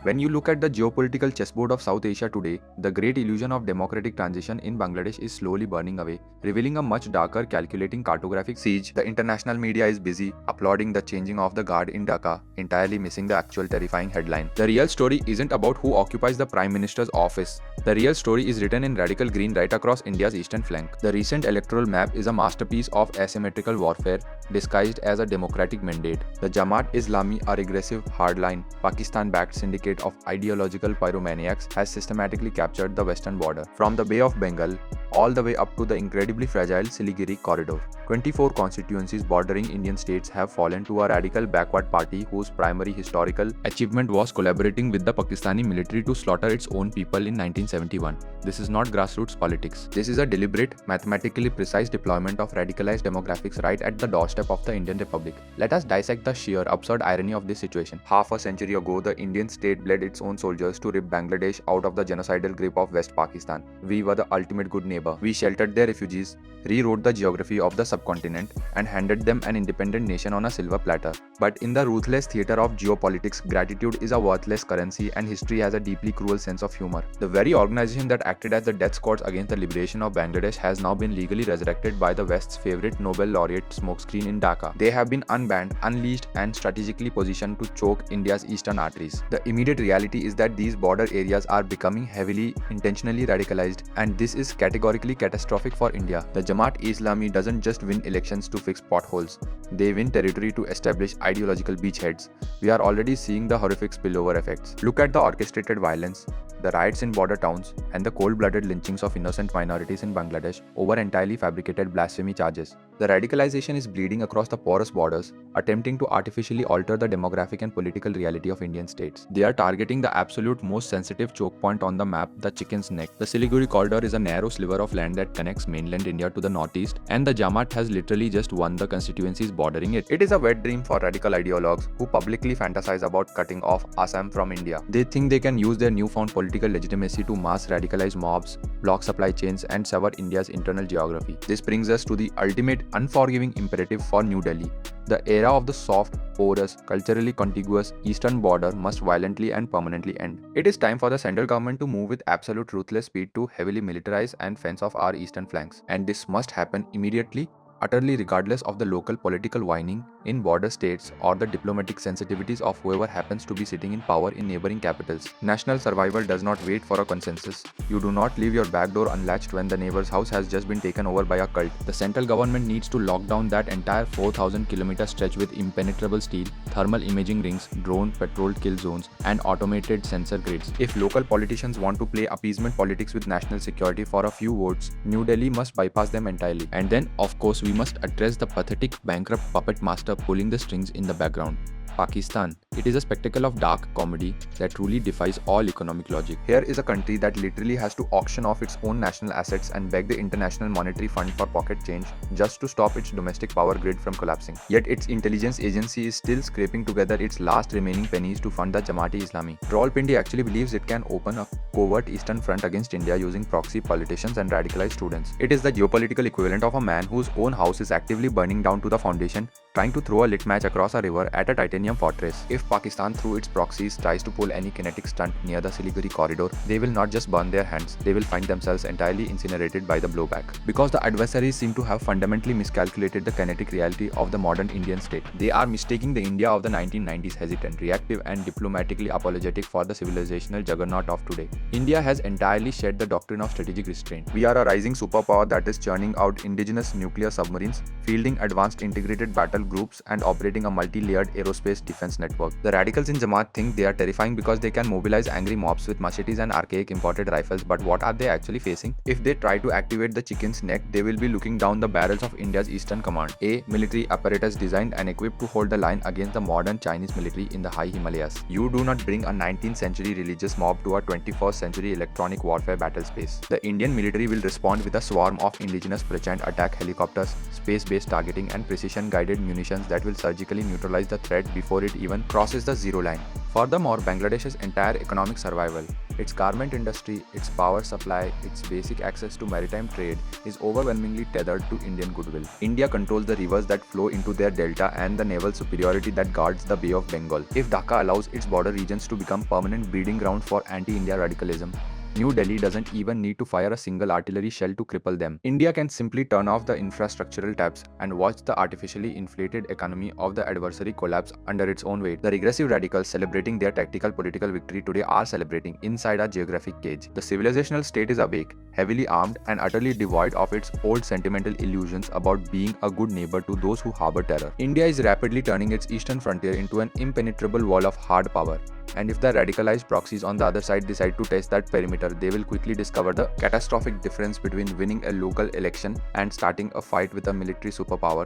When you look at the geopolitical chessboard of South Asia today, the great illusion of democratic transition in Bangladesh is slowly burning away, revealing a much darker, calculating cartographic siege. The international media is busy applauding the changing of the guard in Dhaka, entirely missing the actual terrifying headline. The real story isn't about who occupies the Prime Minister's office. The real story is written in radical green right across India's eastern flank. The recent electoral map is a masterpiece of asymmetrical warfare disguised as a democratic mandate. The Jamaat-e-Islami, a regressive, hardline, Pakistan-backed syndicate of ideological pyromaniacs, has systematically captured the western border, from the Bay of Bengal all the way up to the incredibly fragile Siliguri Corridor. 24 constituencies bordering Indian states have fallen to a radical backward party whose primary historical achievement was collaborating with the Pakistani military to slaughter its own people in 1971. This is not grassroots politics. This is a deliberate, mathematically precise deployment of radicalized demographics right at the doorstep of the Indian Republic. Let us dissect the sheer, absurd irony of this situation. Half a century ago, the Indian state bled its own soldiers to rip Bangladesh out of the genocidal grip of West Pakistan. We were the ultimate good neighbor. We sheltered their refugees, rewrote the geography of the subcontinent, and handed them an independent nation on a silver platter. But in the ruthless theater of geopolitics, gratitude is a worthless currency and history has a deeply cruel sense of humor. The very organization that acted as the death squads against the liberation of Bangladesh has now been legally resurrected by the West's favorite Nobel laureate smokescreen in Dhaka. They have been unbanned, unleashed, and strategically positioned to choke India's eastern arteries. The immediate reality is that these border areas are becoming heavily, intentionally radicalized, and this is categorically catastrophic for India. The Jamaat-e-Islami doesn't just win elections to fix potholes, they win territory to establish ideological beachheads. We are already seeing the horrific spillover effects. Look at the orchestrated violence, the riots in border towns, and the cold-blooded lynchings of innocent minorities in Bangladesh over entirely fabricated blasphemy charges. The radicalization is bleeding across the porous borders, attempting to artificially alter the demographic and political reality of Indian states. They are targeting the absolute most sensitive choke point on the map, the chicken's neck. The Siliguri Corridor is a narrow sliver of land that connects mainland India to the northeast, and the Jamaat has literally just won the constituencies bordering it. It is a wet dream for radical ideologues who publicly fantasize about cutting off Assam from India. They think they can use their newfound political legitimacy to mass radicalize mobs, block supply chains, and sever India's internal geography. This brings us to the ultimate unforgiving imperative for New Delhi. The era of the soft, porous, culturally contiguous eastern border must violently and permanently end. It is time for the central government to move with absolute ruthless speed to heavily militarize and fence off our eastern flanks. And this must happen immediately, utterly regardless of the local political whining in border states or the diplomatic sensitivities of whoever happens to be sitting in power in neighboring capitals. National survival does not wait for a consensus. You do not leave your back door unlatched when the neighbor's house has just been taken over by a cult. The central government needs to lock down that entire 4,000-kilometer stretch with impenetrable steel, thermal imaging rings, drone-patrolled kill zones, and automated sensor grids. If local politicians want to play appeasement politics with national security for a few votes, New Delhi must bypass them entirely. And then, of course, we must address the pathetic, bankrupt puppet master pulling the strings in the background. Pakistan. It is a spectacle of dark comedy that truly defies all economic logic. Here is a country that literally has to auction off its own national assets and beg the International Monetary Fund for pocket change just to stop its domestic power grid from collapsing. Yet its intelligence agency is still scraping together its last remaining pennies to fund the Jamaat-e-Islami. Rawalpindi actually believes it can open a covert eastern front against India using proxy politicians and radicalized students. It is the geopolitical equivalent of a man whose own house is actively burning down to the foundation, trying to throw a lit match across a river at a titanium fortress. If Pakistan through its proxies tries to pull any kinetic stunt near the Siliguri corridor, they will not just burn their hands, they will find themselves entirely incinerated by the blowback. Because the adversaries seem to have fundamentally miscalculated the kinetic reality of the modern Indian state. They are mistaking the India of the 1990s hesitant, reactive, and diplomatically apologetic for the civilizational juggernaut of today. India has entirely shed the doctrine of strategic restraint. We are a rising superpower that is churning out indigenous nuclear submarines, fielding advanced integrated battle groups, and operating a multi-layered aerospace defense network. The radicals in Jamaat think they are terrifying because they can mobilize angry mobs with machetes and archaic imported rifles, but what are they actually facing? If they try to activate the chicken's neck, they will be looking down the barrels of India's Eastern Command, a military apparatus designed and equipped to hold the line against the modern Chinese military in the high Himalayas. You do not bring a 19th century religious mob to a 21st century electronic warfare battle space. The Indian military will respond with a swarm of indigenous Prachand attack helicopters, space-based targeting, and precision-guided munitions that will surgically neutralize the threat before it even crosses the zero line. Furthermore, Bangladesh's entire economic survival, its garment industry, its power supply, its basic access to maritime trade is overwhelmingly tethered to Indian goodwill. India controls the rivers that flow into their delta and the naval superiority that guards the Bay of Bengal. If Dhaka allows its border regions to become permanent breeding ground for anti-India radicalism, New Delhi doesn't even need to fire a single artillery shell to cripple them. India can simply turn off the infrastructural taps and watch the artificially inflated economy of the adversary collapse under its own weight. The regressive radicals celebrating their tactical political victory today are celebrating inside a geographic cage. The civilizational state is awake, heavily armed, and utterly devoid of its old sentimental illusions about being a good neighbor to those who harbor terror. India is rapidly turning its eastern frontier into an impenetrable wall of hard power. And if the radicalized proxies on the other side decide to test that perimeter, they will quickly discover the catastrophic difference between winning a local election and starting a fight with a military superpower